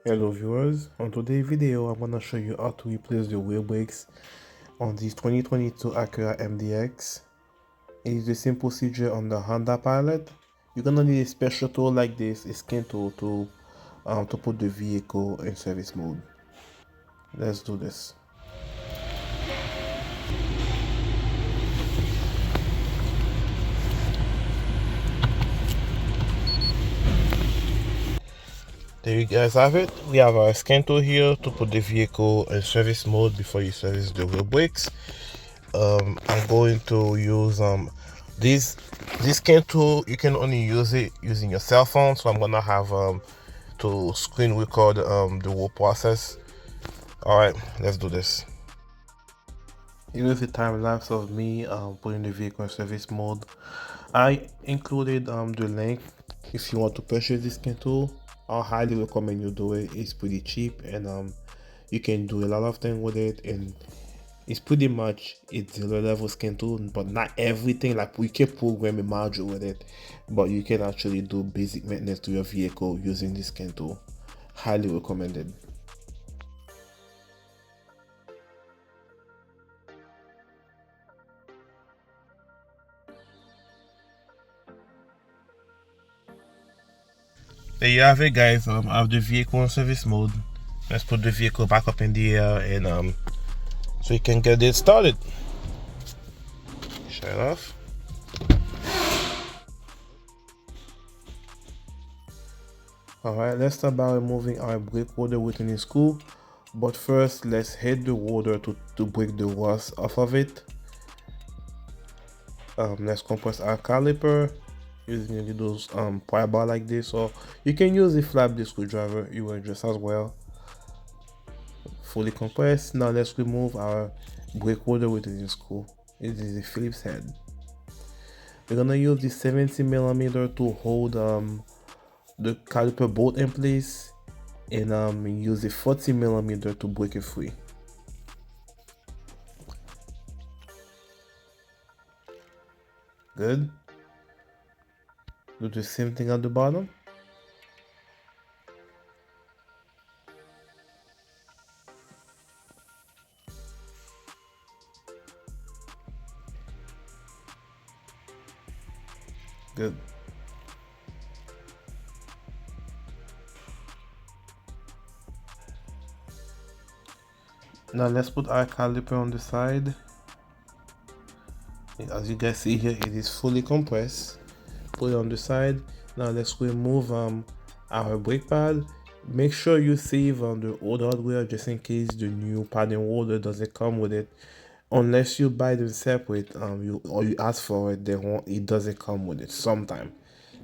Hello viewers, on today's video I'm going to show you how to replace the wheel brakes on this 2022 Acura MDX. It is the same procedure on the Honda Pilot. You're going to need a special tool like this, a skin tool to put the vehicle in service mode. Let's do this. There you guys have it. We have our skin tool here to put the vehicle in service mode before you service the wheel brakes. I'm going to use this scan tool. You can only use it using your cell phone, so I'm gonna have to screen record the whole process. All right, let's do this. Here is a time lapse of me putting the vehicle in service mode. I included the link if you want to purchase this scan tool. I highly recommend you do it. It's pretty cheap and you can do a lot of things with it, and it's pretty much a dealer level skin tool, but not everything. Like, we can program a module with it, but you can actually do basic maintenance to your vehicle using this skin tool. Highly recommended. There you have it, guys. I have the vehicle in service mode. Let's put the vehicle back up in the air and so you can get it started. Shut it off. Alright, let's start by removing our brake rotor within the screw. But first, let's hit the rotor to break the rust off of it. Let's compress our caliper using those pry bar like this, or you can use a flat blade screwdriver. You will just as well. Fully compressed. Now let's remove our brake rotor within the screw. It is a Phillips head. We're gonna use the 70mm to hold the caliper bolt in place, and use a 40mm to break it free. Good. Do the same thing at the bottom. Good. Now let's put our caliper on the side. As you guys see here, it is fully compressed. Put it on the side. Now let's remove our brake pad. Make sure you save the old hardware just in case the new pad and holder doesn't come with it. Unless you buy them separate, you ask for it, it doesn't come with it. Sometimes,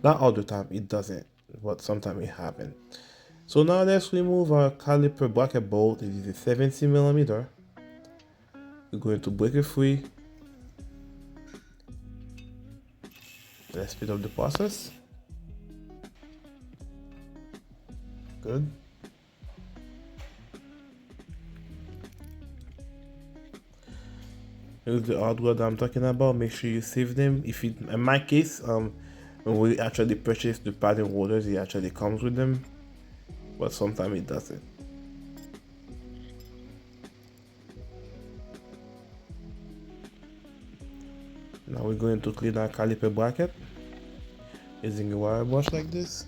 not all the time, it doesn't, but sometimes it happens. So now let's remove our caliper bracket bolt. It is a 70mm. We're going to break it free. Let's speed up the process. Good. Here's the hardware that I'm talking about. Make sure you save them. In my case, when we actually purchase the padding holders, it actually comes with them, but sometimes it doesn't. Now we're going to clean our caliper bracket using a wire brush like this.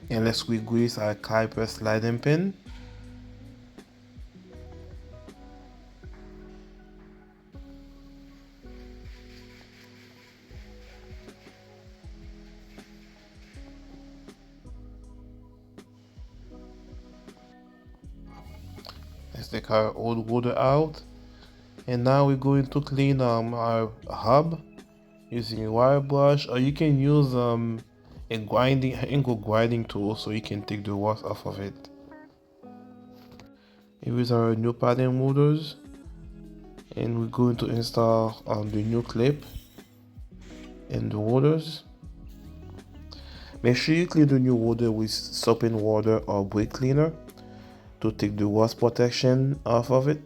And let's re-grease our caliper sliding pin. Let's take our old rotor out. And now we're going to clean our hub using a wire brush, or you can use a angle grinding tool so you can take the rust off of it. Here is our new padding motors, and we're going to install the new clip and the rotors. Make sure you clean the new rotor with soap and water or brake cleaner to take the rust protection off of it.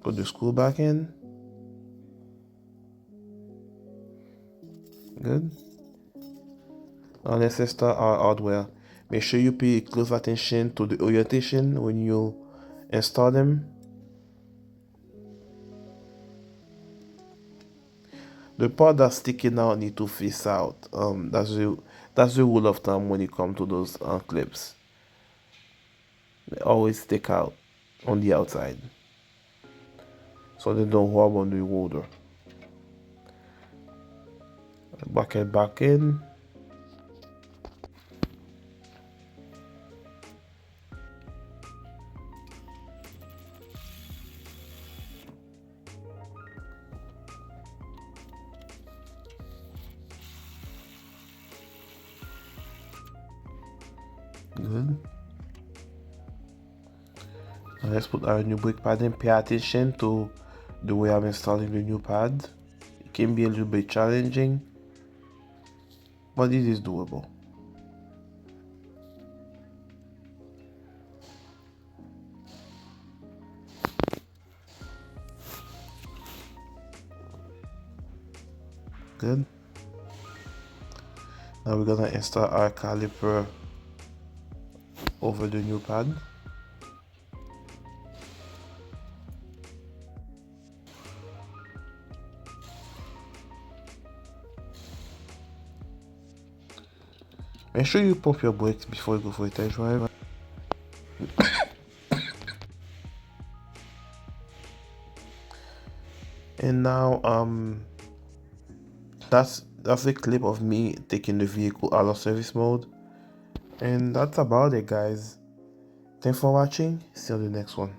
Put the screw back in. Good. Now let's start our hardware. Make sure you pay close attention to the orientation when you install them. The part that's sticking out need to face out. That's the rule of thumb when it comes to those clips. They always stick out on the outside, so they don't rub on the rotor. Back in. Good. Now let's put our new brake pad in. Pay attention to the way I'm installing the new pad. It can be a little bit challenging, but it is doable. Good. Now we're gonna install our caliper over the new pad. Make sure you pump your brakes before you go for a test drive. And now that's a clip of me taking the vehicle out of service mode. And that's about it, guys. Thanks for watching. See you on the next one.